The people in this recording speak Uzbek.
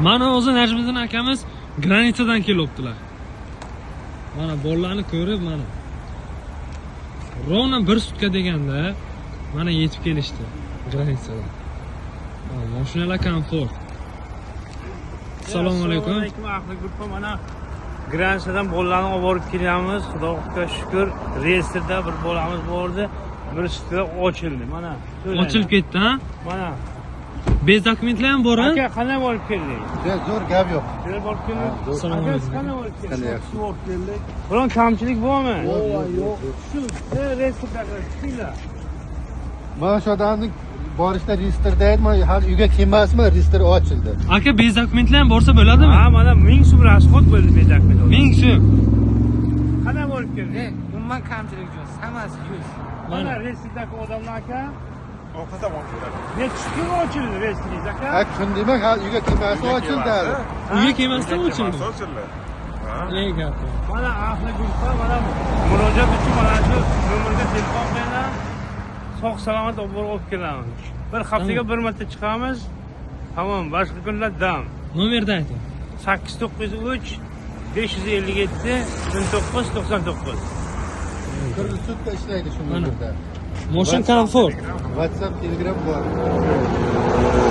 Mana o'zi Najmiddin akamiz granitsadan kelibdilar. Mana bolalarni ko'rib mana. Rovna 1 sutka deganda mana yetib kelishdi granitsadan. Mashinalar komfort. Assalomu alaykum. Ahli guruh mana granitsadan bolalarni olib borib kelyapmiz. Xudoga shukr, reyestrda bir bolamiz bordi. 1 sutka ochildi. Mana Ochilib ketdi, ha? Mana Bez dokumentlar ham bor, ha? aka qanday olib keldik? Zo'r gap yo'q. Kelib olib keldik. Assalomu Aka alaykum. qanday olib keldik? Qanday Olib keldik. Biron kamchilik bormi? Yo'q. Shu reyestrda chiqinglar. Mana shu odamning borishda reyestrda edi, men hali uyga kelmasman, reyestr ochildi. Aka bez dokumentlar ham borsa bo'ladimi? Ha, mana 1000 so'm rasxod bo'ldi bezakmi. 1000 so'm. Qanday olib keldik? Umuman kamchilik yo'q, hammasi 100. Mana reyestrdagi odamlar aka nechi kun ochildi reyestringiz aka? Shuni demak, hali uyga kelmasdan ochildi hali. Uyga kelmasdan ochildi. Ey gap. Mana ahli guruhlar mana murojaat uchun mana shu nomerga telefon qilinglar. Sog' salomat olib kelamiz. Bir haftaga bir marta chiqamiz. Tamam, boshqa kunlar dam. Nomerni ayting. 893 557 1999. Bir sutka ishlaydi shu yerda. Moshin komfort. WhatsApp, Telegram bor.